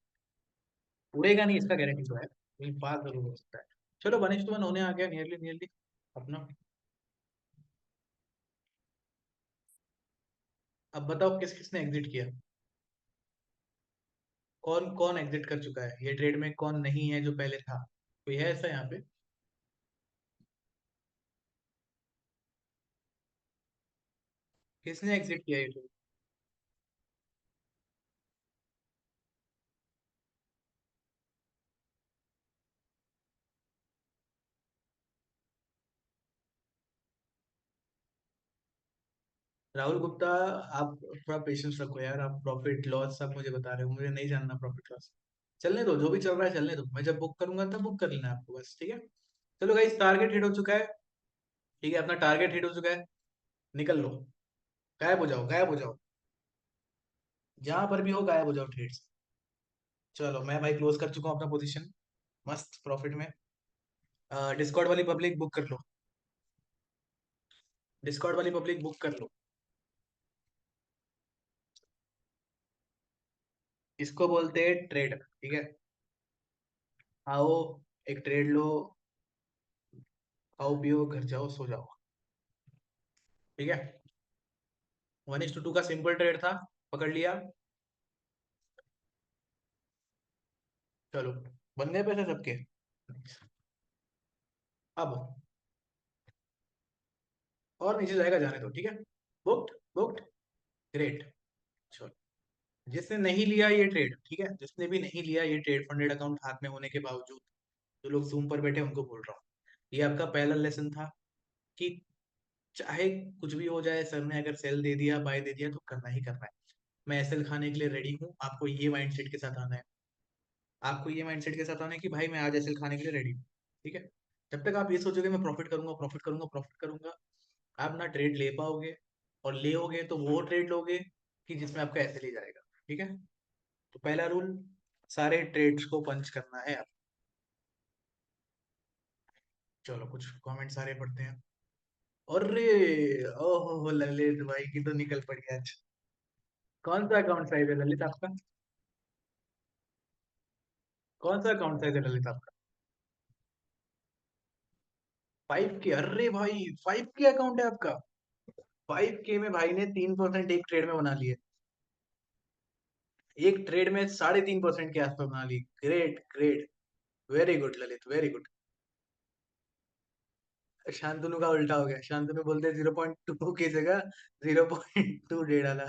उड़ेगा नहीं इसका गारंटी तो है, लेकिन पास जरूर हो सकता है। चलो 1:1 होने आ गया, नियरली नियरली अपना। अब बताओ किस किसने एग्जिट किया, कौन कौन एग्जिट कर चुका है ये ट्रेड में, कौन नहीं है जो पहले था? कोई है ऐसा यहाँ पे? किसने एग्जिट किया ये ट्रेड? राहुल गुप्ता, आप थोड़ा पेशेंस रखो यार, आप प्रॉफिट लॉस सब मुझे बता रहे हो, मुझे नहीं जानना प्रॉफिट लॉस। चलने दो, जो भी चल रहा है चलने दो, मैं जब बुक करूंगा तब बुक कर लेना है आपको, बस ठीक है। चलो गाइस, टारगेट हिट हो चुका है, ठीक है, अपना टारगेट हिट हो चुका है। निकल लो, गायब हो जाओ, गायब हो जाओ, जहां पर भी हो गायब हो जाओ ट्रेड से। चलो मैं भाई क्लोज कर चुका हूँ अपना पोजीशन, मस्त प्रॉफिट में। डिस्कॉर्ड वाली पब्लिक बुक कर लो, डिस्कॉर्ड वाली पब्लिक बुक कर लो। इसको बोलते हैं ट्रेड, ठीक है। आओ, एक ट्रेड लो, खाओ पियो घर जाओ सो जाओ, ठीक है। 1:2 का सिंपल ट्रेड था, पकड़ लिया। चलो, बन गए पैसे सबके। अब और नीचे जाएगा, जाने दो, ठीक है। Booked, booked, great. चलो, जिसने नहीं लिया ये ट्रेड, ठीक है, जिसने भी नहीं लिया ये ट्रेड, फंडेड अकाउंट हाथ में होने के बावजूद, जो लोग जूम पर बैठे हैं उनको बोल रहा हूँ, ये आपका पहला लेसन था कि चाहे कुछ भी हो जाए, सर ने अगर सेल दे दिया, बाय दे दिया, तो करना ही करना है। मैं एसएल खाने के लिए रेडी हूँ, आपको ये माइंडसेट के साथ आना है। आपको ये माइंडसेट के साथ आना है कि भाई मैं आज एसएल खाने के लिए रेडी हूँ, ठीक है। जब तक आप ये सोचोगे मैं प्रॉफिट करूंगा, प्रॉफिट करूंगा, प्रॉफिट करूंगा, आप ना ट्रेड ले पाओगे, और ले होगे तो वो ट्रेड लोगे कि जिसमें आपका एसएल ही जाएगा, ठीक है। तो पहला रूल, सारे ट्रेड्स को पंच करना है आप। चलो कुछ कमेंट सारे पढ़ते हैं। अरे ओहो ललित भाई की तो निकल पड़ी आज। कौन सा अकाउंट साइज है ललित आपका? कौन सा अकाउंट साइज है ललित आपका? 5K? अरे भाई 5K अकाउंट है आपका? 5K में भाई ने 3% एक ट्रेड में बना लिए। एक ट्रेड में 3.5% के आसपास बना ली। Great great, very good Lalit, very good. Shantanu का उल्टा हो गया, शांतनु बोलते 0.2 की जगह 0.2 दे डाला।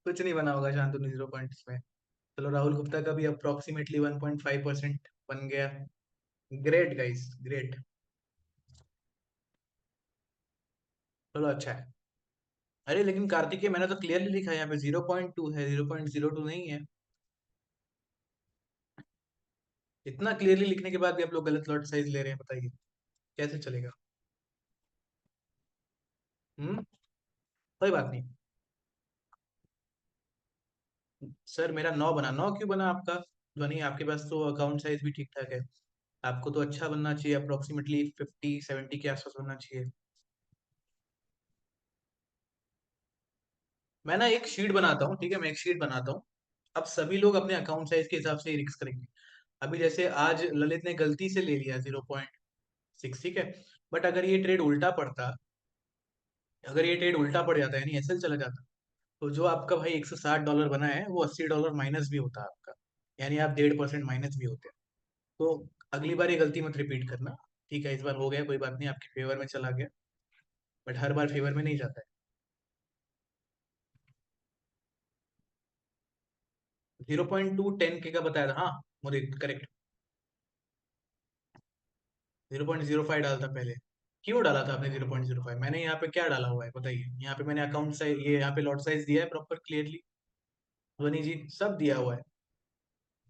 कुछ नहीं बना होगा शांतनु 0 पॉइंट्स में। चलो राहुल गुप्ता का भी अप्रोक्सीमेटली 1.5% बन गया। Great guys, great. चलो अच्छा है। अरे लेकिन कार्तिकेय मैंने तो क्लियरली लिखा है यहाँ पे 0.2 है, 0.02 नहीं है। इतना क्लियरली लिखने के बाद भी आप लोग गलत लॉट साइज ले रहे हैं, बताइए कैसे चलेगा? कोई बात नहीं। सर मेरा 9 बना, 9 क्यों बना आपका? ध्वनि आपके पास तो अकाउंट साइज भी ठीक ठाक है, आपको तो अच्छा बनना चाहिए, अप्रोक्सीमेटली 50-70 के आसपास बनना चाहिए। मैं ना एक शीट बनाता हूँ, ठीक है, मैं एक शीट बनाता हूँ। अब सभी लोग अपने अकाउंट साइज के हिसाब से ही रिक्स करेंगे। अभी जैसे आज ललित ने गलती से ले लिया 0.6, ठीक है। बट अगर ये ट्रेड उल्टा पड़ता, अगर ये ट्रेड उल्टा पड़ जाता, यानी एसएल चला जाता, तो जो आपका भाई $160 बना है वो $80 माइनस भी होता आपका, यानी आप 1.5% माइनस भी होते हैं। तो अगली बार ये गलती मत रिपीट करना, ठीक है। इस बार हो गया, कोई बात नहीं, आपके फेवर में चला गया, बट हर बार फेवर में नहीं जाता है। 0.2 10K का बताया था, हाँ मुझे करेक्ट। 0.05 डालता पहले। क्यों डाला था आपने 0.05? मैंने यहाँ पे क्या डाला हुआ है बताइए? यहाँ पे मैंने अकाउंट साइज, ये यहाँ पे लॉट साइज दिया है प्रॉपर क्लियरली, ध्वनि जी सब दिया हुआ है।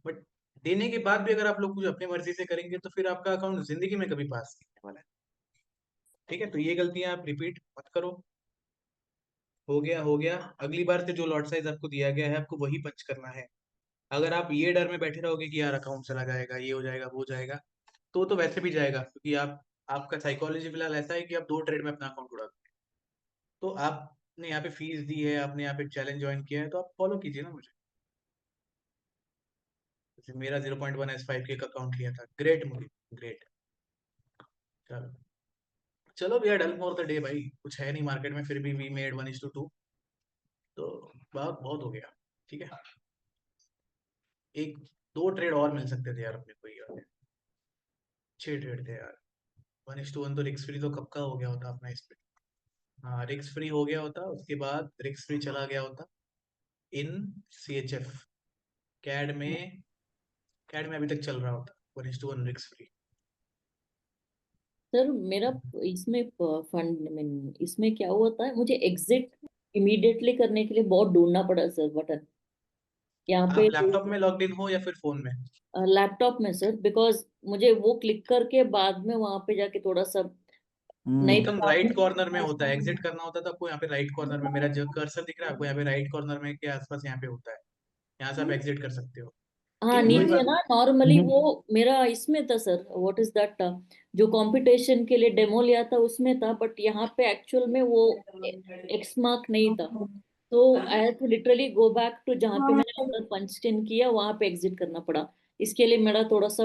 बट देने के बाद भी अगर आप लोग कुछ अपनी मर्जी से करेंगे तो फिर आपका अकाउंट जिंदगी में कभी पास नहीं होने वाला है, ठीक है। तो ये गलतियां आप रिपीट मत करो। हो गया, हो गया। अगली बार से जो लॉट साइज आपको दिया गया है आपको वही पंच करना है। अगर आप ये डर में बैठे रहोगे कि यार अकाउंट चला जाएगा, ये हो जाएगा, वो हो जाएगा, तो वैसे भी जाएगा, क्योंकि आप, आपका साइकोलॉजी फिलहाल ऐसा है कि आप 2 ट्रेड में अपना अकाउंट उड़ा दो। तो आपने यहाँ पे फीस दी है, आपने यहाँ पे चैलेंज ज्वाइन किया है, तो आप फॉलो कीजिए ना मुझे। जैसे मेरा 0.1 S5 के अकाउंट लिया था, ग्रेट मुझे, ग्रेट। चलो, चलो भैया, डल मोर द डे भाई, कुछ है नहीं मार्केट में, फिर भी वी मेड 1:2, तो बहुत बहुत हो गया, ठीक है। एक 2 ट्रेड और मिल सकते थे यार अपने को यार, 6 ट्रेड थे यार। 1:1 तो रिक्स फ्री तो कब का हो गया होता अपना इस पे। हाँ रिक्स फ्री हो गया होता, उसके बाद रिक्स फ्री चला गया होता इन CHF, कैड में, कैड में अभी तक चल रहा होता 1:1 रिक्स फ्री। सर मेरा इसमें फंड में इसमें क्या हुआ था, मुझे एग्जिट इमीडिएटली करने के लिए बहुत ढूंढना पड़ा सर बटन यहाँ पे। आप लैपटॉप में लॉग्ड इन हो या फिर फोन में? लैपटॉप में सर, बिकॉज मुझे वो क्लिक करके बाद में वहां पे जाके थोड़ा सा, नहीं तो एकदम बाद राइट कॉर्नर में होता है, में। एग्जिट करना होता है तो आपको यहाँ पे राइट कॉर्नर में, मेरा जो कर्सर दिख रहा है आपको यहाँ पे राइट कॉर्नर में के आसपास यहाँ पे होता है, यहाँ से आप एग्जिट कर सकते हो। हाँ ठीक है कोई नीचे है बात ना, नहीं। नॉर्मली वो मेरा इसमें था सर, व्हाट इज दैट, जो कंपटीशन के लिए डेमो लिया था उसमें था, बट यहाँ पे एक्चुअल में वो एक्स मार्क नहीं था। तो I have to literally go back to जहाँ पे मैंने ऑर्डर पंच इन किया, वहां पे एग्जिट करना पड़ा। इसके लिए मेरा थोड़ा सा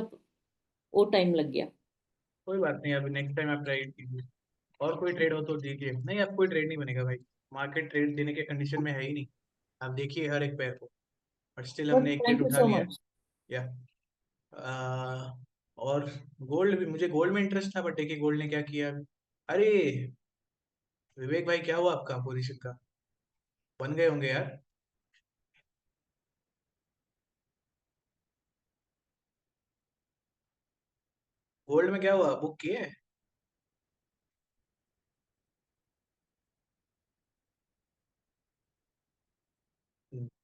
वो टाइम लग गया। कोई बात नहीं, अभी नेक्स्ट टाइम आप ट्राई कीजिए। और कोई ट्रेड हो तो दीजिए, नहीं आप कोई ट्रेड नहीं बनेगा भाई, मार्केट ट्रेड देने के कंडीशन में है ही नहीं। आप देखिए हर एक पैर को, बट स्टिल बट हमने एक ट्रेड थैंक यू उठा सो लिया। मच। या और गोल्ड भी, मुझे गोल्ड में इंटरेस्ट था, बट देखिए गोल्ड ने क्या किया। अरे विवेक भाई क्या हुआ आपका पोजीशन का? बन गए होंगे यार। गोल्ड में क्या हुआ, बुक किए?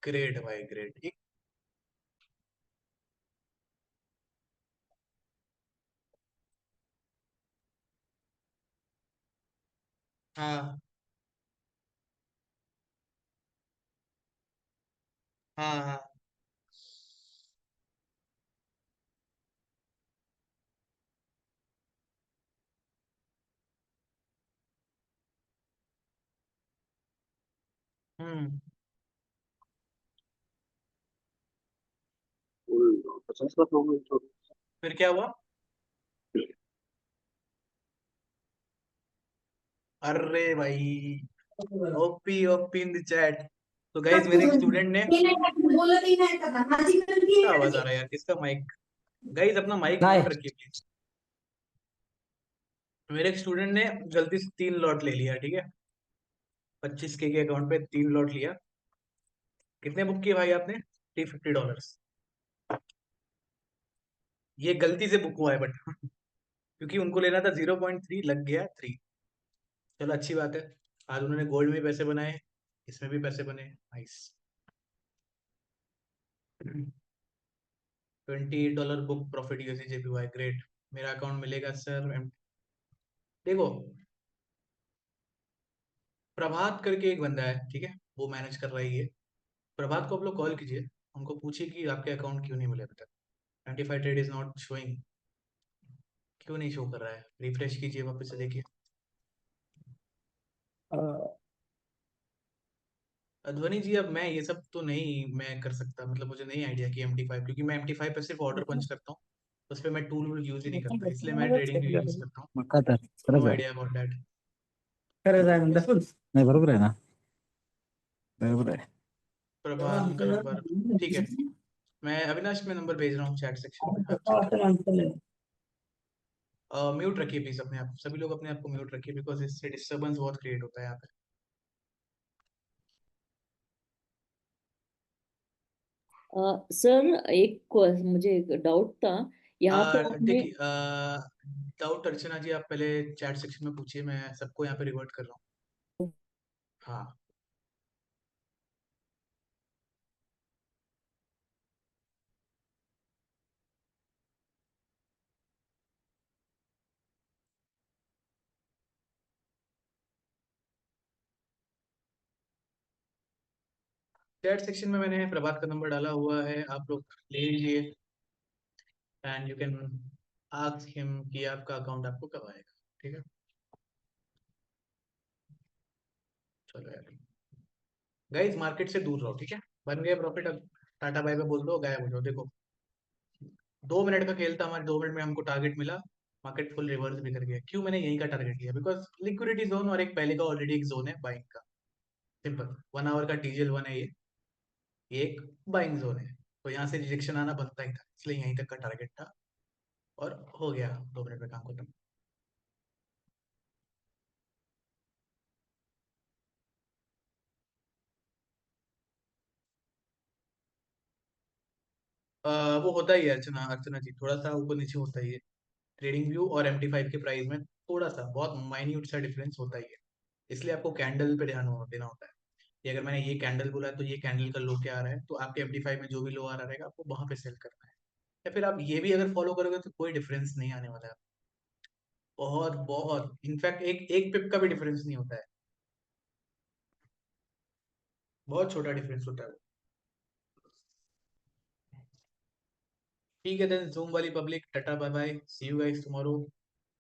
ग्रेट भाई ग्रेट। हाँ हाँ हाँ। हम्म। 50 लाख हो गए तो। फिर क्या हुआ? अरे भाई, OP OP in the chat. तो गाइज मेरे एक स्टूडेंट ने, क्या आवाज आ रहा है यार, किसका माइक? गाइज अपना माइक म्यूट रखिए प्लीज। मेरे एक स्टूडेंट ने गलती से 3 लॉट ले लिया, ठीक है, 25K के अकाउंट पे 3 लॉट लिया। कितने बुक किए भाई आपने? $350। ये गलती से बुक हुआ है बट क्योंकि उनको लेना था 0.3, लग गया 3। चलो अच्छी बात है, आज उन्होंने गोल्ड में पैसे बनाए, इसमें भी पैसे बने, nice. $28 book profit USD JPY, great. मेरा अकाउंट मिलेगा सर? देखो, प्रभात करके एक बंदा है, ठीक है, वो मैनेज कर रहा है ये। प्रभात को आप लोग कॉल कीजिए, उनको पूछिए कि आपके अकाउंट क्यों नहीं मिले अभी तक। 25 ट्रेड इज नॉट शोइंग, क्यों नहीं शो कर रहा है? रिफ्रेश कीजिए, वापस से देखिए। ध्वनि जी, अब मैं ये सब तो नहीं मैं कर सकता, मतलब मुझे नहीं आइडिया कि MT5, क्योंकि मैं MT5 पे सिर्फ ऑर्डर पंच करता हूँ, उस पर मैं टूल वूल यूज ही नहीं करता, इसलिए मैं ट्रेडिंग व्यू यूज करता हूँ। No idea about that. नहीं बरोबर आहे ना, बरोबर आहे। प्रभात का नंबर, ठीक है, मैं अविनाश में नंबर भेज रहा हूँ चैट सेक्शन में, आप चेक करिए। म्यूट रखिए प्लीज अपने आप, सभी लोग अपने आप को म्यूट रखिए, बिकॉज इससे डिस्टरबेंस बहुत क्रिएट होता है यहाँ पे। सर मुझे एक डाउट था यहाँ पे आपने। देखिए, डाउट अर्चना जी आप पहले चैट सेक्शन में पूछिए, मैं सबको यहाँ पे रिवर्ट कर रहा हूँ। हाँ। चैट सेक्शन में मैंने प्रभात का नंबर डाला हुआ है, आप लोग ले लीजिए, and you can ask him कि आपका अकाउंट आपको कब आएगा, ठीक है। चलो यार, गाइस मार्केट से दूर रहो, ठीक है। बन गए प्रॉफिट, अब टाटा बाय बाय बोल दो, गायब हो जाओ। देखो 2 मिनट का खेल था हमारे, 2 मिनट में हमको टारगेट मिला, मार्केट फुल रिवर्स भी कर गया। क्यों मैंने यही का टारगेट लिया? बिकॉज लिक्विडिटी जोन और एक पहले का ऑलरेडी एक जोन है बाइंग का, सिंपल। 1 आवर का TGL1 है ये एक बाइंग जोन है, तो यहाँ से रिजेक्शन आना बनता ही था, इसलिए यहीं तक का टारगेट था, और हो गया 2 मिनट में काम खत्म। वो होता ही है अर्चना, अर्चना जी, थोड़ा सा ऊपर नीचे होता ही है। ट्रेडिंग व्यू और MT5 के प्राइस में थोड़ा सा बहुत माइन्यूट सा डिफरेंस होता ही है, इसलिए आपको कैंडल पे ध्यान देना होता है कि अगर मैंने ये कैंडल बोला है तो ये कैंडल का लो क्या आ रहा है, तो आपके MT5 में जो भी लो आ रहा रहेगा आपको वहां पे सेल करना है। या फिर आप ये भी अगर फॉलो करोगे तो कोई डिफरेंस नहीं आने वाला है, बहुत बहुत इनफैक्ट एक एक पिप का भी डिफरेंस नहीं होता है, बहुत छोटा डिफरेंस होता है। ठीक है देन, जूम वाली public, tata bye bye, see you guys tomorrow.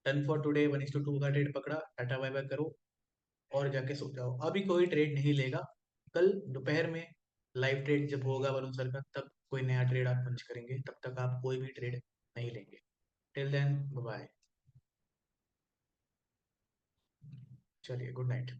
Done for today, 1:2 का ट्रेड पकड़ा, टाटा बाय बाय करो और जाके सो जाओ। अभी कोई ट्रेड नहीं लेगा, कल दोपहर में लाइव ट्रेड जब होगा वरुण सर का, तब कोई नया ट्रेड आप पंच करेंगे, तब तक आप कोई भी ट्रेड नहीं लेंगे। टिल देन बाय, चलिए गुड नाइट।